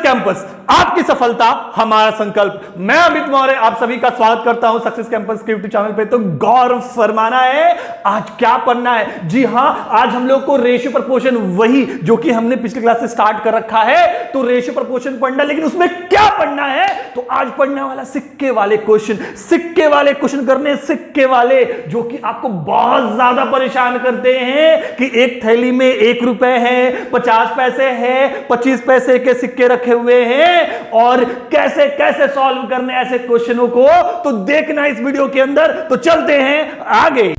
Campus, आपकी सफलता हमारा संकल्प। मैं अमित मौर्य आप सभी का स्वागत करता हूं सक्सेस कैंपस के यूट्यूब चैनल पे। तो गौर फरमाना है, आज क्या पढ़ना है? जी हां, आज हम लोग को रेशियो प्रपोर्शन, वही जो कि हमने पिछले क्लास से स्टार्ट कर रखा है, तो रेशियो प्रपोर्शन पढ़ना। लेकिन उसमें क्या पढ़ना है? तो आज पढ़ने वाला सिक्के वाले क्वेश्चन, सिक्के वाले क्वेश्चन करने, सिक्के वाले जो कि आपको बहुत ज्यादा परेशान करते हैं कि एक थैली में 1 रुपए है, 50 पैसे है, 25 पैसे के सिक्के रखे हुए हैं, और कैसे कैसे सॉल्व करने ऐसे क्वेश्चनों को, तो देखना इस वीडियो के अंदर। तो चलते हैं आगे।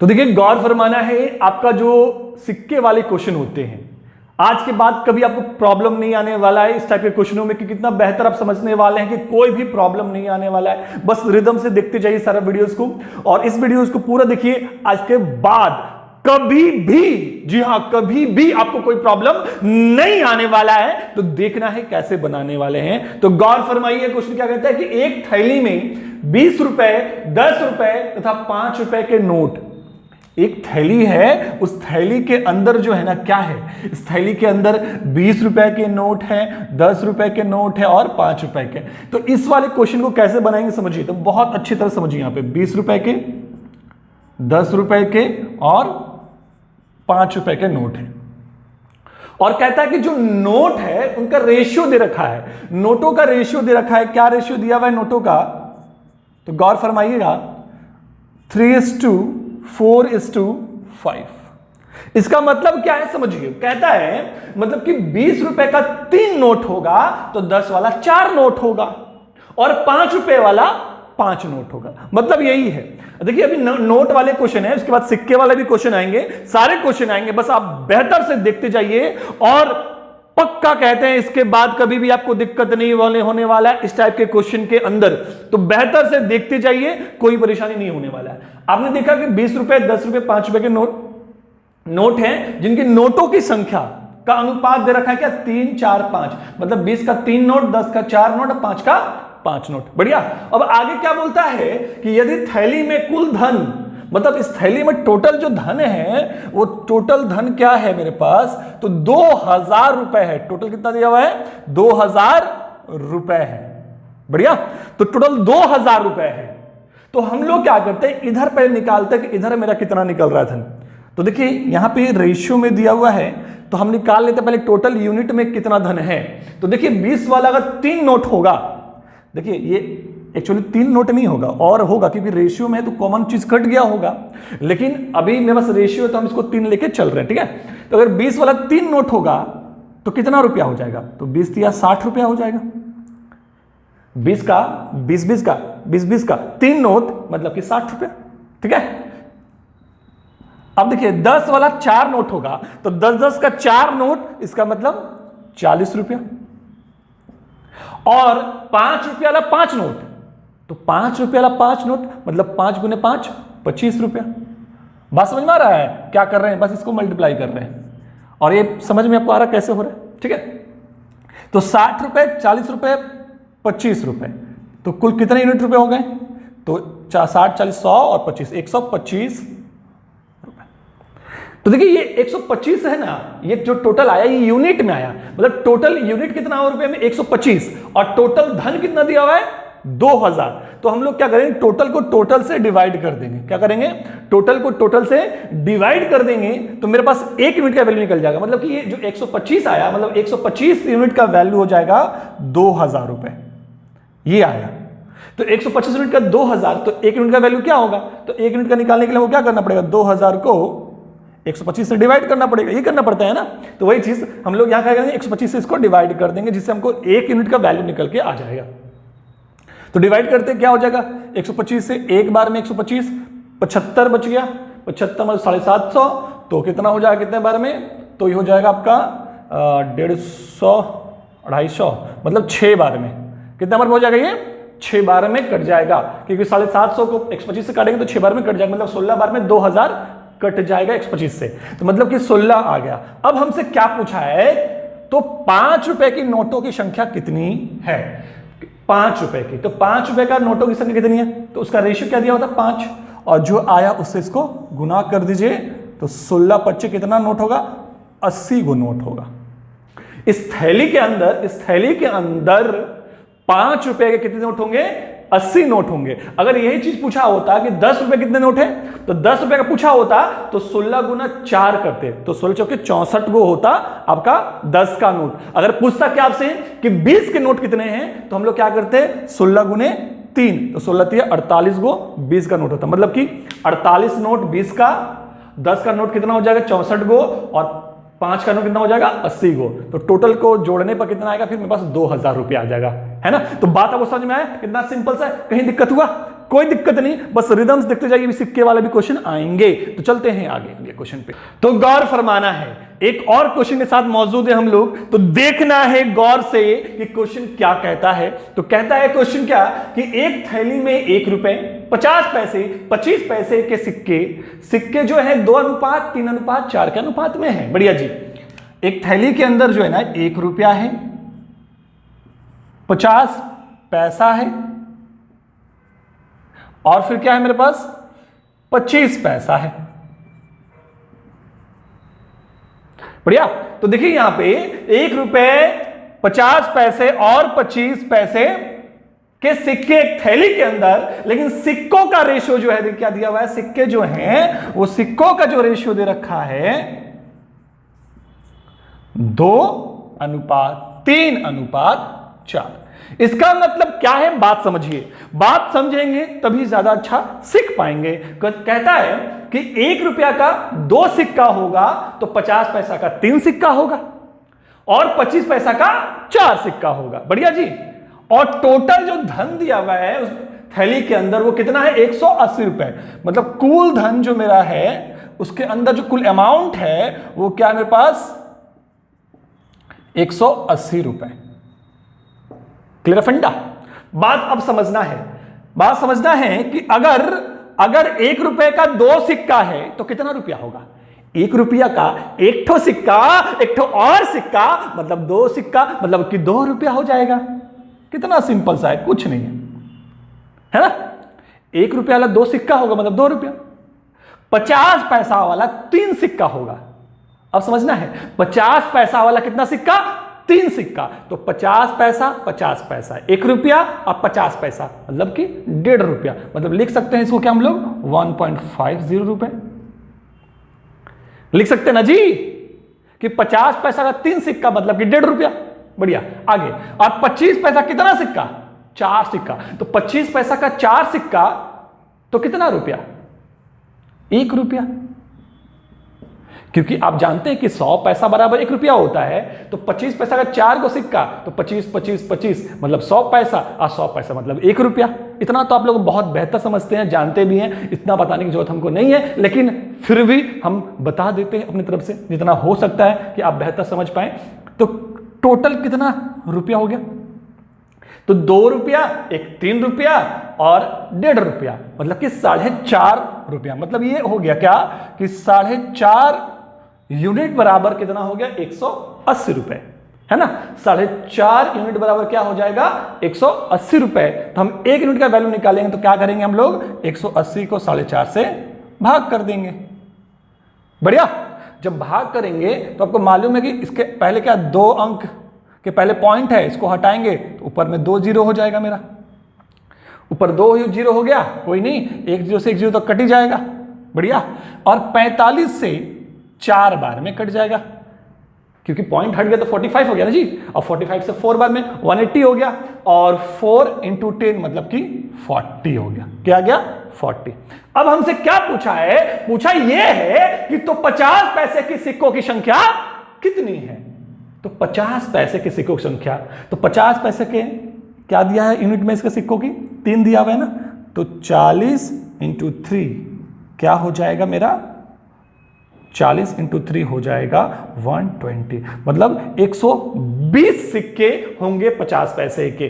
तो देखिए, गौर फरमाना है, आपका जो सिक्के वाले क्वेश्चन होते हैं, आज के बाद कभी आपको प्रॉब्लम नहीं आने वाला है इस टाइप के क्वेश्चनों में, कि कितना बेहतर आप समझने वाले हैं कि कोई भी प्रॉब्लम नहीं आने वाला है। बस रिदम से देखते जाइए सारा वीडियोस को, और इस वीडियोस को पूरा देखिए। आज के बाद कभी भी, जी हां, कभी भी आपको कोई प्रॉब्लम नहीं आने वाला है। तो देखना है कैसे बनाने वाले हैं। तो गौर फरमाइए, क्वेश्चन क्या कहता है कि एक थैली में 20 रुपए, 10 रुपए तथा 5 रुपए के नोट, एक थैली है, उस थैली के अंदर जो है ना, क्या है, इस थैली के अंदर 20 रुपए के नोट हैं, 10 रुपए के नोट है और 5 रुपए के। तो इस वाले क्वेश्चन को कैसे बनाएंगे समझिए, तो बहुत अच्छी तरह समझिए। यहां पे 20 रुपए के, 10 रुपए के और 5 रुपए के नोट है, और कहता है कि जो नोट है उनका रेशियो दे रखा है, नोटों का रेशियो दे रखा है। क्या रेशियो दिया हुआ है नोटों का? तो गौर फरमाइएगा, 3:4:5। इसका मतलब क्या है समझिए। कहता है मतलब कि 20 रुपए का 3 नोट होगा तो 10 वाला 4 नोट होगा, और 5 रुपए वाला 5 नोट होगा। मतलब यही है। देखिए, अभी नोट वाले क्वेश्चन है, उसके बाद सिक्के वाले भी क्वेश्चन आएंगे, सारे क्वेश्चन आएंगे। बस आप बेहतर से देखते जाइए, और पक्का कहते हैं इसके बाद कभी भी आपको दिक्कत नहीं होने वाला है इस टाइप के क्वेश्चन के अंदर। तो बेहतर से देखते जाइए, कोई परेशानी नहीं होने वाला है। आपने देखा कि 20 रुपए, 10 रुपए, 5 रुपए के नोट हैं, जिनकी नोटों की संख्या का अनुपात दे रखा है क्या? 3, 4, 5। मतलब 20 का 3 नोट, 10 का 4 नोट और 5 का 5 नोट। बढ़िया। अब आगे क्या बोलता है कि यदि थैली में कुल धन, मतलब इस थैली में टोटल जो धन है, वो टोटल धन क्या है मेरे पास? तो 2000 रुपए है। टोटल कितना दिया हुआ है? 2000 रुपए है। बढ़िया। तो टोटल 2000 रुपए है। तो हम लोग क्या करते हैं, इधर पहले निकालते हैं कि इधर मेरा कितना निकल रहा है धन। तो देखिए, यहां पे रेशियो में दिया हुआ है, तो हम निकाल लेते हैं पहले टोटल यूनिट में कितना धन है। तो देखिए, 20 वाला अगर 3 नोट होगा, देखिए ये एक्चुअली 3 नोट नहीं होगा, और होगा क्योंकि रेशियो में है तो कॉमन चीज कट गया होगा। लेकिन अभी मेरे पास रेशियो है तो हम इसको 3 लेके चल रहे हैं, ठीक है। तो अगर 20 वाला 3 नोट होगा तो कितना रुपया हो जाएगा? तो 20 या 60 रुपया हो जाएगा। 20 का 20 का 20 का 3 नोट मतलब कि 60 रुपया, ठीक है। अब देखिए, 10 वाला 4 नोट होगा तो 10 का 4 नोट, इसका मतलब 40 रुपया। और 5 रुपया वाला 5 नोट, तो 5 रुपया वाला 5 नोट मतलब 5 गुने 5, 25 रुपया। बात समझ में आ रहा है? क्या कर रहे हैं, बस इसको मल्टीप्लाई कर रहे हैं, और ये समझ में आपको आ रहा है कैसे हो रहा है, ठीक है। तो 60 रुपए, 40 रुपए, 25 रुपए, तो कुल कितने यूनिट रुपए हो गए? तो 60, 40, 100 और 25, 125 रुपए। तो देखिए, ये 125 है ना, ये जो टोटल आया ये यूनिट में आया, मतलब टोटल यूनिट कितना हो रुपए में? 125, और टोटल धन कितना दिया हुआ है? 2000। तो हम लोग क्या करेंगे, टोटल को टोटल से डिवाइड कर देंगे। क्या करेंगे? टोटल को टोटल से डिवाइड कर देंगे, तो मेरे पास 1 यूनिट का वैल्यू निकल जाएगा। मतलब कि ये जो 125 आया, मतलब 125 यूनिट का वैल्यू हो जाएगा 2000 रुपए, ये आया। तो 125 यूनिट का 2000, तो 1 यूनिट का वैल्यू क्या होगा? तो 1 यूनिट का निकालने के लिए वो क्या करना पड़ेगा? 2000 को 125 से डिवाइड करना पड़ेगा, ये करना पड़ता है ना। तो वही चीज हम लोग यहां क्या करेंगे, 125 से इसको डिवाइड कर देंगे, जिससे हमको 1 यूनिट का वैल्यू निकल के आ जाएगा। तो डिवाइड करते क्या हो जाएगा? 125 से एक बार में 125, 75 बच गया, 75 में 750, तो कितना हो जाएगा कितने बार में? तो ये हो जाएगा आपका 150, 250, मतलब 6 बार में। कितने बार में हो जाएगा ये? 6 बार में कट जाएगा, क्योंकि 750 को 125 से काटेंगे तो 6 बार में कट जाएगा, मतलब 16 बार में 2000 कट जाएगा 125 से। तो मतलब कि 16 आ गया। अब हमसे क्या पूछा है? तो 5 रुपए की नोटों की संख्या कितनी है? 5 रुपए की। तो 5 रुपए का नोटों की संख्या कितनी है? तो उसका रेशियो क्या दिया होता है? 5, और जो आया उससे इसको गुना कर दीजिए तो 16 25 कितना नोट होगा? 80 गो नोट होगा। इस थैली के अंदर 5 रुपए के कितने नोट होंगे? 80 नोट होंगे। अगर यही चीज पूछा होता कि 10 रुपए कितने नोट है, तो 10 रुपए का पूछा होता तो 16 गुना 4 करते, तो 16 चौके 64 गो होता आपका 10 का नोट। अगर पूछता क्या आपसे कि 20 के नोट कितने हैं, तो हम लोग क्या करते? 16 गुने 3, तो 16 3 48 गो 20 का नोट होता। मतलब कि 48 नोट 20 का, 10 का नोट कितना हो जाएगा? 64 गो, और 5 का नोट कितना हो जाएगा? 80 गो। तो टोटल को जोड़ने पर कितना आएगा? फिर मेरे पास 2000 रुपया आ जाएगा, है ना। तो बात आपको समझ में आया? कितना सिंपल सा है, कहीं दिक्कत हुआ? कोई दिक्कत नहीं, बस रिदम्स देखते जाइए, सिक्के वाले भी क्वेश्चन आएंगे। तो चलते हैं आगे अगले क्वेश्चन पे। तो गौर फरमाना है, एक और क्वेश्चन के साथ मौजूद है हम लोग, तो देखना है गौर से कि क्वेश्चन क्या कहता है। तो कहता है क्वेश्चन क्या कि एक थैली में 1 रुपए, 50 पैसे, 25 पैसे के सिक्के जो है 2:3:4 के अनुपात में है। बढ़िया जी। एक थैली के अंदर जो है ना 1 रुपया है, 50 पैसा है, और फिर क्या है मेरे पास? 25 पैसा है। बढ़िया। तो देखिए यहां पे 1 रुपए, 50 पैसे और 25 पैसे के सिक्के एक थैली के अंदर, लेकिन सिक्कों का रेशियो जो है क्या दिया हुआ है? सिक्के जो हैं वो सिक्कों का जो रेशियो दे रखा है 2:3:4। इसका मतलब क्या है? बात समझिए, बात समझेंगे तभी ज्यादा अच्छा सीख पाएंगे। कहता है कि 1 रुपया का 2 सिक्का होगा तो 50 पैसा का 3 सिक्का होगा, और 25 पैसा का 4 सिक्का होगा। बढ़िया जी। और टोटल जो धन दिया हुआ है उस थैली के अंदर वो कितना है? 180 रुपए। मतलब कुल धन जो मेरा है उसके अंदर जो कुल अमाउंट है वो क्या है मेरे पास? 180 रुपए। क्लियर फंडा? बात अब समझना है, बात समझना है कि अगर 1 रुपए का 2 सिक्का है तो कितना रुपया होगा? 1 रुपया का 1 ठो सिक्का, 1 ठो और सिक्का, मतलब 2 सिक्का, मतलब कि 2 रुपया हो जाएगा। कितना सिंपल सा है, कुछ नहीं है ना। 1 रुपया वाला 2 सिक्का होगा मतलब 2 रुपया। 50 पैसा वाला 3 सिक्का होगा। अब समझना है, 50 पैसा वाला कितना सिक्का? 3 सिक्का। तो 50 पैसा 50 पैसा, 1 रुपया और 50 पैसा, मतलब कि 1.5 रुपया। मतलब लिख सकते हैं इसको क्या हम लोग? 1.50 रुपए लिख सकते हैं ना जी, कि 50 पैसा का 3 सिक्का मतलब कि 1.5 रुपया। बढ़िया। आगे, और 25 पैसा कितना सिक्का? 4 सिक्का। तो 25 पैसा का 4 सिक्का तो कितना रुपया? 1 रुपया। क्योंकि आप जानते हैं कि 100 पैसा बराबर 1 रुपया होता है, तो 25 पैसा का 4 को सिक्का, तो 25 25 25 मतलब 100 पैसा, और 100 पैसा मतलब 1 रुपया। इतना तो आप लोग बहुत बेहतर समझते हैं, जानते भी हैं, इतना बताने की जरूरत हमको नहीं है, लेकिन फिर भी हम बता देते हैं अपनी तरफ से जितना हो सकता है कि आप बेहतर समझ पाए। तो टोटल कितना रुपया हो गया? तो 2 रुपया, एक 3 रुपया और 1.5 रुपया, मतलब कि 4.5 रुपया। मतलब ये हो गया क्या कि 4.5 यूनिट बराबर कितना हो गया? 180 रुपए, है ना। 4.5 यूनिट बराबर क्या हो जाएगा? 180 रुपए। तो हम 1 यूनिट का वैल्यू निकालेंगे तो क्या करेंगे हम लोग? 180 को 4.5 से भाग कर देंगे। बढ़िया। जब भाग करेंगे तो आपको मालूम है कि इसके पहले क्या 2 अंक के पहले पॉइंट है, इसको हटाएंगे तो ऊपर में 2 जीरो हो जाएगा। मेरा ऊपर 2 जीरो हो गया, कोई नहीं, 1 जीरो से 1 जीरो तो कट ही जाएगा। बढ़िया। और 45 से 4 बार में कट जाएगा, क्योंकि पॉइंट हट गया तो 45 हो गया ना जी, और 45 से 4 बार में 180 हो गया, और 4 × 10 मतलब कि 40 हो गया। क्या गया? 40। अब हमसे क्या पूछा है? पूछा यह है कि तो 50 पैसे की सिक्कों की संख्या कितनी है? तो 50 पैसे के सिक्कों की संख्या, तो 50 पैसे के क्या दिया है यूनिट में? इसके सिक्कों की 3 दिया हुआ है ना, तो 40 × 3 क्या हो जाएगा मेरा? 40 × 3 हो जाएगा 120, मतलब 120 सिक्के होंगे 50 पैसे के।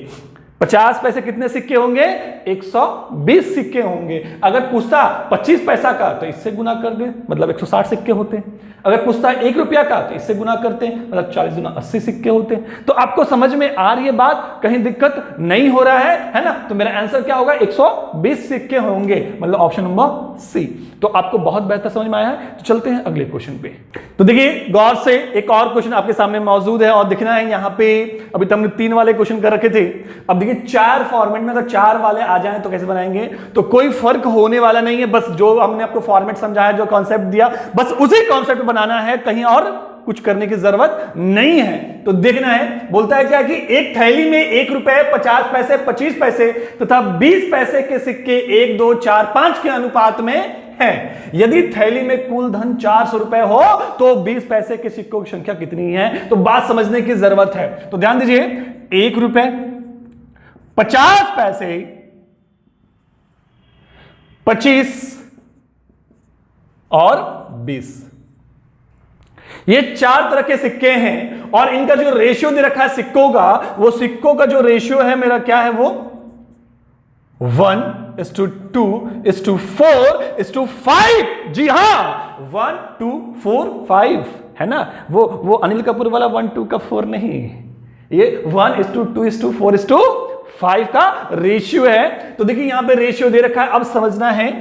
50 पैसे कितने सिक्के होंगे? 120 सिक्के होंगे। अगर पूछता 25 पैसा का तो इससे गुना कर दे, मतलब 160 सिक्के होते हैं। अगर पूछता 1 रुपया का तो इससे गुना करते हैं, मतलब 40 गुना 80 सिक्के होते हैं। तो आपको समझ में आ रही है बात, कहीं दिक्कत नहीं हो रहा है ना? तो मेरा आंसर क्या होगा? 120 सिक्के होंगे, मतलब ऑप्शन नंबर सी। तो आपको बहुत बेहतर समझ में आया है। तो चलते हैं अगले क्वेश्चन पे। तो देखिए गौर से, एक और क्वेश्चन आपके सामने मौजूद है और दिखना है यहाँ पे। अभी तो हमने 3 वाले क्वेश्चन कर रखे थे, अब देखिए 4 फॉर्मेट में अगर 4 वाले आ जाएं तो कैसे बनाएंगे? तो कोई फर्क होने वाला नहीं है, बस जो हमने आपको फॉर्मेट समझाया, जो कॉन्सेप्ट दिया, बस उसी कॉन्सेप्ट बनाना है, कहीं और कुछ करने की जरूरत नहीं है। तो देखना है, बोलता है क्या कि एक थैली में 1 रुपए 50 पैसे 25 पैसे तथा 20 पैसे के सिक्के 1, 2, 4, 5 के अनुपात में है। यदि थैली में कुल धन 400 रुपए हो तो 20 पैसे के सिक्कों की संख्या कितनी है? तो बात समझने की जरूरत है। तो ध्यान दीजिए, 1 रुपए 50 पैसे 25 और 20, ये 4 तरह के सिक्के हैं और इनका जो रेशियो दे रखा है सिक्कों का, वो सिक्कों का जो रेशियो है मेरा क्या है? वो 1:2:4:5। जी हां, 1:2:4:5 है ना? वो अनिल कपूर वाला 1:2 का 4 नहीं, ये 1:2:4:5 का रेशियो है। तो देखिए यहां पे रेशियो दे रखा है। अब समझना है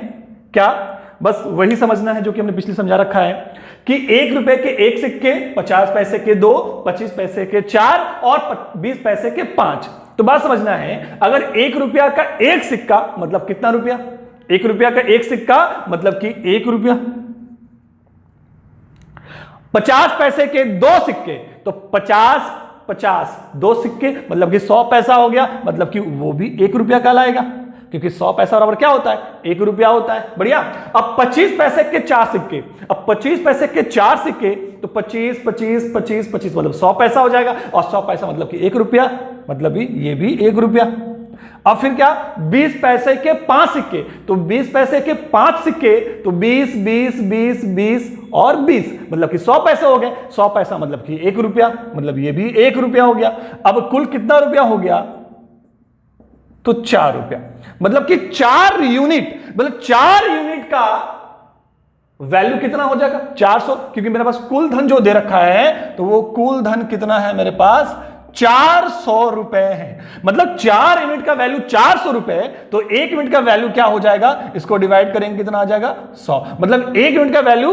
क्या? बस वही समझना है जो कि हमने पिछले समझा रखा है कि 1 रुपए के 1 सिक्के, 50 पैसे के 2, 25 पैसे के 4 और 20 पैसे के 5। तो बात समझना है, अगर 1 रुपया का 1 सिक्का मतलब कितना रुपया? 1 रुपया का 1 सिक्का मतलब कि 1 रुपया। 50 पैसे के 2 सिक्के, तो 50 50 2 सिक्के मतलब कि 100 पैसा हो गया, मतलब कि वो भी 1 रुपया कहलाएगा, क्योंकि 100 पैसा बराबर क्या होता है? 1 रुपया होता है। बढ़िया। अब 25 पैसे के 4 सिक्के, अब 25 पैसे के 4 सिक्के, तो 25 25 25 25 मतलब 100 पैसा हो जाएगा, और 100 पैसा मतलब कि 1 रुपया, मतलब ये भी 1 रुपया। अब फिर क्या? 20 पैसे के 5 सिक्के, तो 20 पैसे के 5 सिक्के, तो 20 20 20 20 और 20 मतलब कि 100 पैसे हो गए। 100 पैसा मतलब कि 1 रुपया, मतलब ये भी 1 रुपया हो गया। अब कुल कितना रुपया हो गया? तो 4 रुपया, मतलब कि 4 यूनिट, मतलब 4 यूनिट का वैल्यू कितना हो जाएगा? 400, क्योंकि मेरे पास कुल धन जो दे रखा है, तो वो कुल धन कितना है मेरे पास? 400 रुपए है। मतलब 4 यूनिट का वैल्यू 400 रुपए, तो 1 यूनिट का वैल्यू क्या हो जाएगा? इसको डिवाइड करेंगे कितना आ जाएगा? 100। मतलब 1 यूनिट का वैल्यू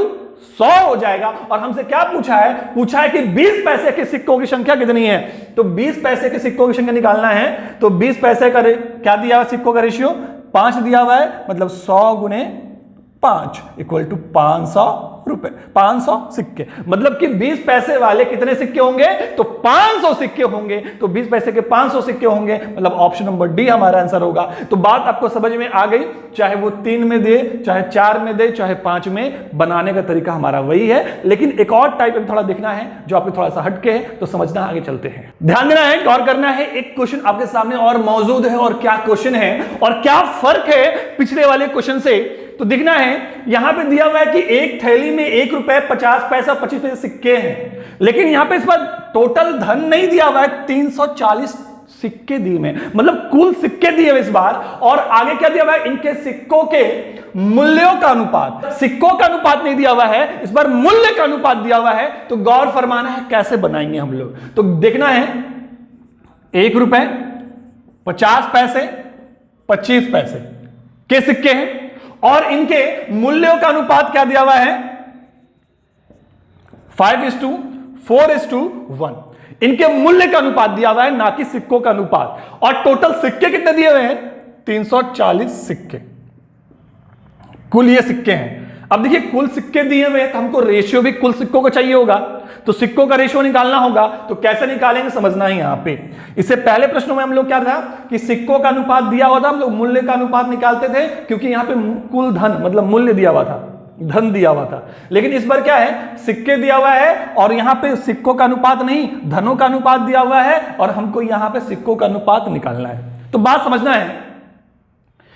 100 हो जाएगा। और हमसे क्या पूछा है? पूछा है कि 20 पैसे के सिक्कों की संख्या कितनी है। तो 20 पैसे के सिक्कों की संख्या निकालना है, तो 20 पैसे का क्या दिया हुआ? सिक्कों का रेशियो 5 दिया हुआ है, मतलब 100 गुने 5 इक्वल टू 500 रुपए, 500 सिक्के। मतलब कि 20 पैसे वाले कितने सिक्के होंगे? तो 500 सिक्के होंगे। तो 20 पैसे के 500 सिक्के होंगे, मतलब ऑप्शन नंबर डी हमारा आंसर होगा। तो बात आपको समझ में आ गई, चाहे वो 3 में दे, चाहे 4 में दे, चाहे 5 में, बनाने का तरीका हमारा वही है। लेकिन एक और टाइप में थोड़ा देखना है जो आपको थोड़ा सा हटके है, तो समझना। आगे चलते हैं, ध्यान देना है, गौर करना है। एक क्वेश्चन आपके सामने और मौजूद है, और क्या क्वेश्चन है और क्या फर्क है पिछले वाले क्वेश्चन से, तो दिखना है। यहां पे दिया हुआ है कि एक थैली में 1 रुपए 50 पैसा 25 पैसे सिक्के हैं, लेकिन यहां पे इस बार टोटल धन नहीं दिया हुआ है, 340 सिक्के दिए में, मतलब कुल सिक्के दिए हुए इस बार। और आगे क्या दिया हुआ है? इनके सिक्कों के मूल्यों का अनुपात। सिक्कों का अनुपात नहीं दिया हुआ है, इस बार मूल्य का अनुपात दिया हुआ है। तो गौर फरमाना है कैसे बनाएंगे हम लोग। तो देखना है, 1 रुपए 50 पैसे 25 पैसे के सिक्के हैं और इनके मूल्यों का अनुपात क्या दिया हुआ है? 5:4:1। इनके मूल्य का अनुपात दिया हुआ है, ना कि सिक्कों का अनुपात। और टोटल सिक्के कितने दिए हुए हैं? 340 सिक्के, कुल ये सिक्के हैं। अब देखिए कुल सिक्के दिए हुए हैं, तो हमको रेशियो भी कुल सिक्कों का चाहिए होगा, तो सिक्कों का रेशियो निकालना होगा। तो कैसे निकालेंगे समझना है यहां पे। इससे पहले प्रश्नों में हम लोग क्या था कि सिक्कों का अनुपात दिया हुआ था, हम लोग मूल्य का अनुपात निकालते थे, क्योंकि यहां पे कुल धन मतलब मूल्य दिया हुआ था, धन दिया हुआ था। लेकिन इस बार क्या है? सिक्के दिया हुआ है और यहां पे सिक्कों का अनुपात नहीं, धनों का अनुपात दिया हुआ है, और हमको यहां पे सिक्कों का अनुपात निकालना है। तो बात समझना है,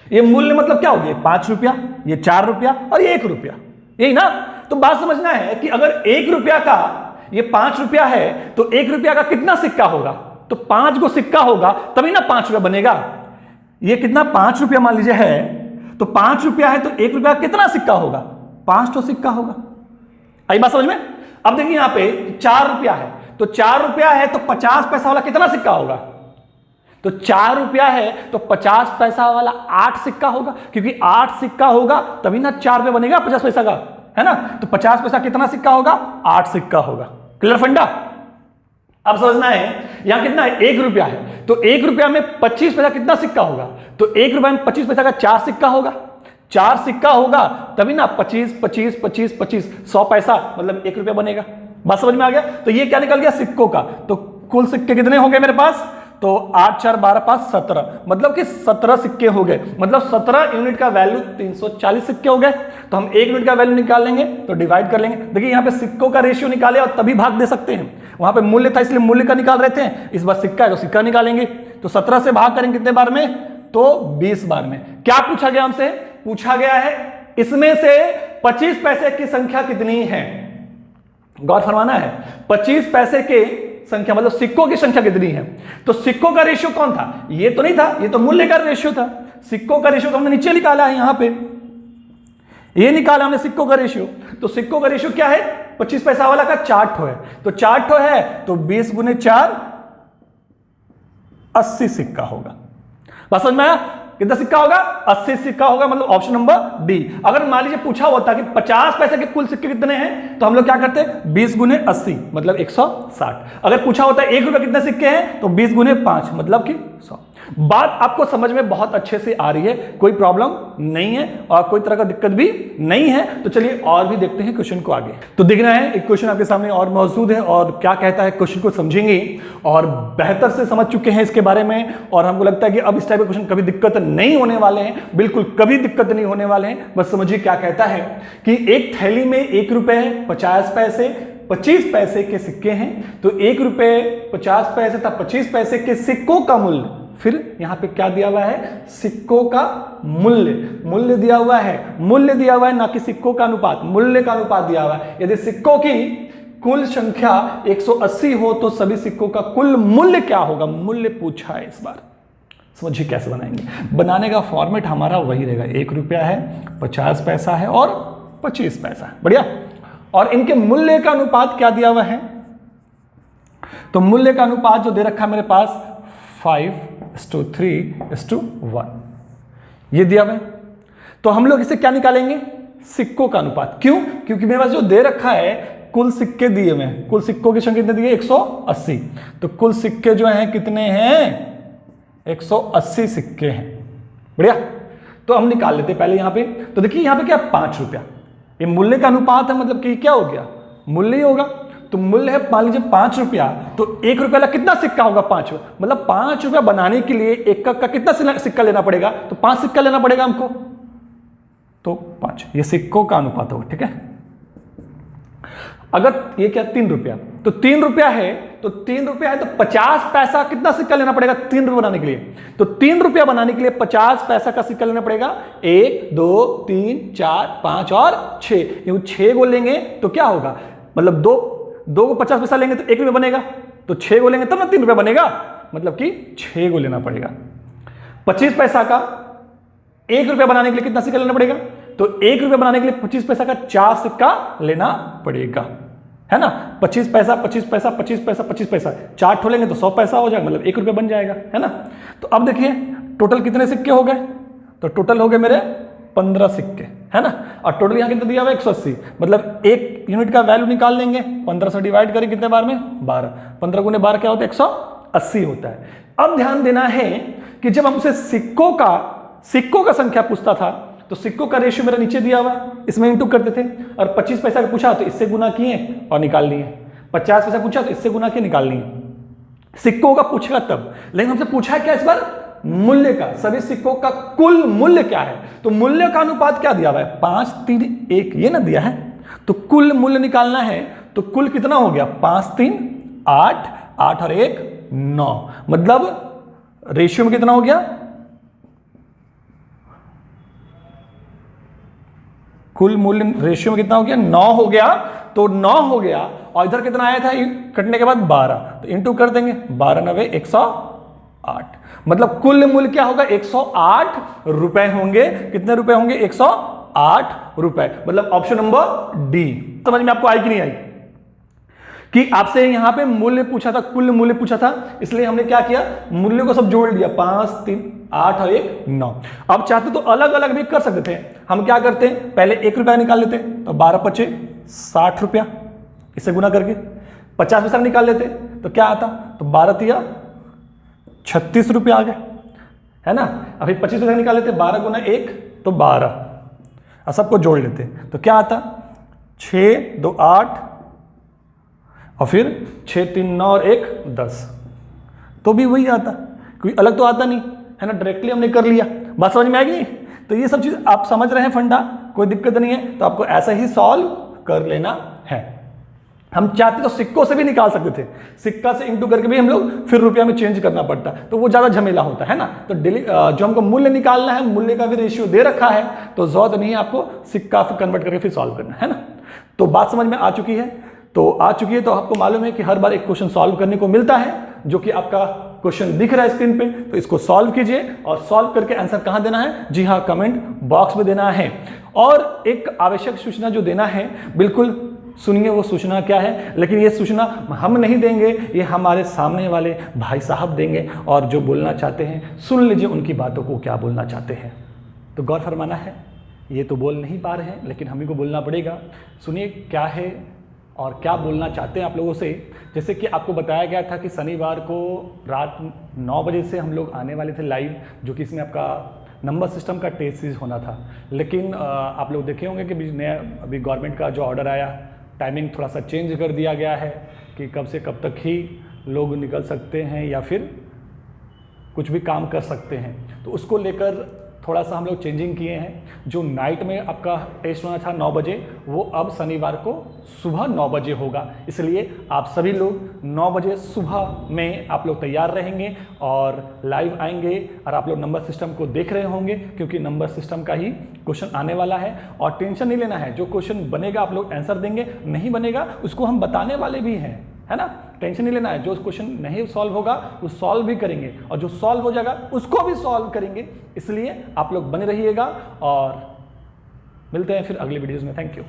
ये मूल्य मतलब क्या हो गया? 5 रुपया, ये 4 रुपया और ये 1 रुपया, यही ना। तो बात समझना है कि अगर 1 रुपया का ये 5 रुपया है, तो 1 रुपया का कितना सिक्का होगा? तो 5 गो सिक्का होगा तभी ना 5 रुपया बनेगा। ये कितना 5 रुपया मान लीजिए है, तो 5 रुपया है तो 1 रुपया कितना सिक्का होगा, 5 तो सिक्का होगा। आई बात समझ में। अब देखिए यहां पे 4 रुपया है, तो 4 रुपया है तो 50 पैसा वाला कितना सिक्का होगा, तो 4 रुपया है तो 50 पैसा वाला 8 सिक्का होगा, क्योंकि 8 सिक्का होगा तभी ना 4 रुपया बनेगा 50 पैसा का, है ना। तो 50 पैसा कितना सिक्का होगा, 8 सिक्का होगा। क्लियर फंडा। अब समझना है यहां कितना है, 1 रुपया है, तो 1 रुपया में 25 पैसा कितना सिक्का होगा, तो 1 रुपया में 25 पैसा का 4 सिक्का होगा, 4 सिक्का होगा तभी ना 25 25 25 25 100 पैसा मतलब 1 रुपया बनेगा। बात समझ में आ गया। तो ये क्या निकल गया सिक्कों का, तो कुल सिक्के कितने हो गए मेरे पास, तो 8 4 12 5 17, मतलब कि 17 सिक्के हो गए, मतलब 17 यूनिट का वैल्यू 340 सिक्के हो गए। तो हम 1 यूनिट का वैल्यू निकाल लेंगे तो डिवाइड कर लेंगे। देखिए यहाँ पे सिक्कों का रेशियो निकाले और तभी भाग दे सकते हैं, वहां पे मूल्य था इसलिए मूल्य का निकाल रहे थे, इस बार सिक्का है तो सिक्का निकालेंगे। तो 17 से भाग करेंगे कितने बार में, तो 20 बार में। क्या पूछा गया हमसे, पूछा गया है इसमें से 25 पैसे की संख्या कितनी है, गौर फरमाना है। 25 पैसे के संख्या मतलब सिक्कों की संख्या कितनी है, तो सिक्कों का रेशियो कौन था, ये तो नहीं था, ये तो मूल्य का रेशियो था। सिक्कों का रेशियो हमने नीचे निकाला है, यहां पे ये निकाला हमने सिक्कों का रेशियो। तो सिक्कों का रेशियो क्या है, 25 पैसा वाला का 4 ठो है, तो 4 ठो है तो 20 गुने 4 80 सिक्का होगा। बस समझ में आया, कितना सिक्का होगा, 80 सिक्का होगा, मतलब ऑप्शन नंबर डी। अगर मान लीजिए पूछा होता कि 50 पैसे के कुल सिक्के कितने हैं, तो हम लोग क्या करते हैं 20 गुने 80 मतलब 160। अगर पूछा होता है 1 रुपया कितने सिक्के हैं, तो 20 गुने 5 मतलब कि 100। बात आपको समझ में बहुत अच्छे से आ रही है, कोई प्रॉब्लम नहीं है और कोई तरह का दिक्कत भी नहीं है। तो चलिए और भी देखते हैं क्वेश्चन को आगे। तो देखना है एक क्वेश्चन आपके सामने और मौजूद है और क्या कहता है, क्वेश्चन को समझेंगे और बेहतर से समझ चुके हैं इसके बारे में, और हमको लगता है कि अब इस टाइप के क्वेश्चन कभी दिक्कत नहीं होने वाले हैं, बिल्कुल कभी दिक्कत नहीं होने वाले हैं। बस समझिए क्या कहता है कि एक थैली में 1 रुपए 50 पैसे 25 पैसे के सिक्के हैं, तो 1 रुपए 50 पैसे तथा 25 पैसे के सिक्कों का मूल्य, फिर यहां पे क्या दिया हुआ है, सिक्कों का मूल्य, मूल्य दिया हुआ है, मूल्य दिया हुआ है ना कि सिक्कों का अनुपात, मूल्य का अनुपात दिया हुआ है। यदि सिक्कों की कुल संख्या 180 हो तो सभी सिक्कों का कुल मूल्य क्या होगा, मूल्य पूछा है इस बार। समझिए कैसे बनाएंगे, बनाने का फॉर्मेट हमारा वही रहेगा, 1 रुपया है 50 पैसा है और 25 पैसा है, बढ़िया। और इनके मूल्य का अनुपात क्या दिया हुआ है, तो मूल्य का अनुपात जो दे रखा है मेरे पास 5:3:1 ये दिया हुआ है। तो हम लोग इसे क्या निकालेंगे, सिक्कों का अनुपात। क्यों, क्योंकि मेरे पास जो दे रखा है कुल सिक्के दिए हुए हैं, कुल सिक्कों की संख्या कितने दी है 180, तो कुल सिक्के जो हैं कितने हैं 180 सिक्के हैं, बढ़िया। तो हम निकाल लेते पहले यहां पे। तो देखिए यहां पे क्या 5 रुपया, ये मूल्य का अनुपात है, मतलब कि क्या हो गया, मूल्य ही होगा। तो मूल्य है मान लीजिए 5 रुपया, तो 1 रुपया कितना सिक्का होगा 5, मतलब 5 रुपया बनाने के लिए एक का कितना सिक्का लेना पड़ेगा, तो 5 सिक्का लेना पड़ेगा हमको, तो 5 ये सिक्कों का अनुपात होगा, ठीक है। अगर ये क्या 3 रुपया, तो 3 रुपया है, तो 3 रुपया है तो 50 पैसा कितना सिक्का लेना पड़ेगा 3 रुपया बनाने के लिए, तो 3 रुपया बनाने के लिए 50 पैसा का सिक्का लेना पड़ेगा, 1 2 3 4 5 और 6, 6 गो लेंगे तो क्या होगा, मतलब दो को 50 पैसा लेंगे तो 1 रुपया बनेगा, तो 6 गो लेंगे तब ना 3 रुपया बनेगा, मतलब कि 6 गो लेना पड़ेगा। 25 पैसा का 1 रुपया बनाने के लिए कितना सिक्का लेना पड़ेगा, तो 1 रुपया बनाने के लिए 25 पैसा का 4 सिक्का लेना पड़ेगा, है ना। 25 पैसा 25 पैसा 25 पैसा 25 पैसा 4 ठो लेंगे तो 100 पैसा हो जाएगा, मतलब 1 रुपया बन जाएगा, है ना। तो अब देखिए टोटल कितने सिक्के हो गए, तो टोटल हो गए मेरे 15 सिक्के, है ना। और टोटल यहां कितना दिया हुआ 180, मतलब 1 यूनिट का वैल्यू निकाल लेंगे, 15 से डिवाइड करें कितने बार में 12, 15 गुने 12 क्या होता है 180 होता है। अब ध्यान देना है कि जब हमसे सिक्कों का संख्या पूछता था, तो सिक्कों का रेशियो मेरा नीचे दिया हुआ, इसमें इंटू करते थे, और 25 पैसा का पूछा तो इससे गुना किए और निकाल लिए, 50 पैसा पूछा तो इससे गुना किए निकाल लिए। सिक्कों का पूछेगा तब, लेकिन हमसे पूछा है क्या इस बार, मूल्य का, सभी सिक्कों का कुल मूल्य क्या है, तो मूल्य का अनुपात क्या दिया हुआ है 5:3:1 ये ना दिया है, तो कुल मूल्य निकालना है, तो कुल कितना हो गया 5:3 8 8 और 1 9, मतलब रेशियो में कितना हो गया, कुल मूल्य रेशियो में कितना हो गया, 9 हो गया, तो 9 हो गया और इधर कितना आया था कटने के बाद 12, तो इंटू कर देंगे, 12 9 108, मतलब कुल मूल्य क्या होगा, 108 रुपए होंगे। कितने रुपए होंगे, 108 रुपए, मतलब ऑप्शन नंबर डी। समझ में आपको आई कि नहीं आई, कि आपसे यहां पे मूल्य पूछा था, कुल मूल्य पूछा था, इसलिए हमने क्या किया, मूल्य को सब जोड़ दिया, 5 3 8 और 1 9। अब चाहते तो अलग अलग भी कर सकते थे, हम क्या करते हैं, पहले 1 रुपया निकाल लेते, तो 12 पचे 60 रुपया, इसे गुना करके 50 पैसा निकाल लेते तो क्या आता, तो 12 तिया 36 रुपया आ गया, है ना। अभी 25 पैसा निकाल लेते, 12 गुना 1 तो 12, और सबको जोड़ लेते तो क्या आता, 6 2 8 और फिर 6 3 9 और 1 10, तो भी वही आता, कोई अलग तो आता नहीं, है ना। डायरेक्टली हमने कर लिया, बात समझ में आएगी नहीं। तो ये सब चीज आप समझ रहे हैं, फंडा, कोई दिक्कत नहीं है, तो आपको ऐसा ही सॉल्व कर लेना है। हम चाहते तो सिक्कों से भी निकाल सकते थे, सिक्का से इंटू करके भी हम लोग फिर रुपया में चेंज करना पड़ता, तो वो ज्यादा झमेला होता है ना। तो डेली जो हमको मूल्य निकालना है, मूल्य का भी रेशियो दे रखा है, तो जरूरत नहीं है आपको सिक्का फिर कन्वर्ट करके फिर सॉल्व करना, है ना। तो बात समझ में आ चुकी है, तो आपको मालूम है कि हर बार एक क्वेश्चन सॉल्व करने को मिलता है, जो कि आपका क्वेश्चन दिख रहा है स्क्रीन पे, तो इसको सॉल्व कीजिए और सॉल्व करके आंसर कहां देना है, जी हाँ, कमेंट बॉक्स में देना है। और एक आवश्यक सूचना जो देना है, बिल्कुल सुनिए वो सूचना क्या है, लेकिन ये सूचना हम नहीं देंगे, ये हमारे सामने वाले भाई साहब देंगे, और जो बोलना चाहते हैं सुन लीजिए उनकी बातों को, क्या बोलना चाहते हैं, तो गौर फरमाना है। ये तो बोल नहीं पा रहे हैं, लेकिन हम ही को बोलना पड़ेगा। सुनिए क्या है और क्या बोलना चाहते हैं आप लोगों से। जैसे कि आपको बताया गया था कि शनिवार को रात 9 बजे से हम लोग आने वाले थे लाइव, जो कि इसमें आपका नंबर सिस्टम का टेस्ट सीरीज होना था। लेकिन आप लोग देखे होंगे कि नया अभी गवर्नमेंट का जो ऑर्डर आया, टाइमिंग थोड़ा सा चेंज कर दिया गया है कि कब से कब तक ही लोग निकल सकते हैं या फिर कुछ भी काम कर सकते हैं। तो उसको लेकर थोड़ा सा हम लोग चेंजिंग किए हैं। जो नाइट में आपका टेस्ट होना था 9 बजे, वो अब शनिवार को सुबह 9 बजे होगा। इसलिए आप सभी लोग 9 बजे सुबह में आप लोग तैयार रहेंगे और लाइव आएंगे, और आप लोग नंबर सिस्टम को देख रहे होंगे, क्योंकि नंबर सिस्टम का ही क्वेश्चन आने वाला है। और टेंशन नहीं लेना है, जो क्वेश्चन बनेगा आप लोग आंसर देंगे, नहीं बनेगा उसको हम बताने वाले भी हैं, है ना। टेंशन नहीं लेना है, जो क्वेश्चन नहीं सॉल्व होगा वो सॉल्व भी करेंगे, और जो सॉल्व हो जाएगा उसको भी सॉल्व करेंगे। इसलिए आप लोग बने रहिएगा, और मिलते हैं फिर अगले वीडियोस में। Thank you.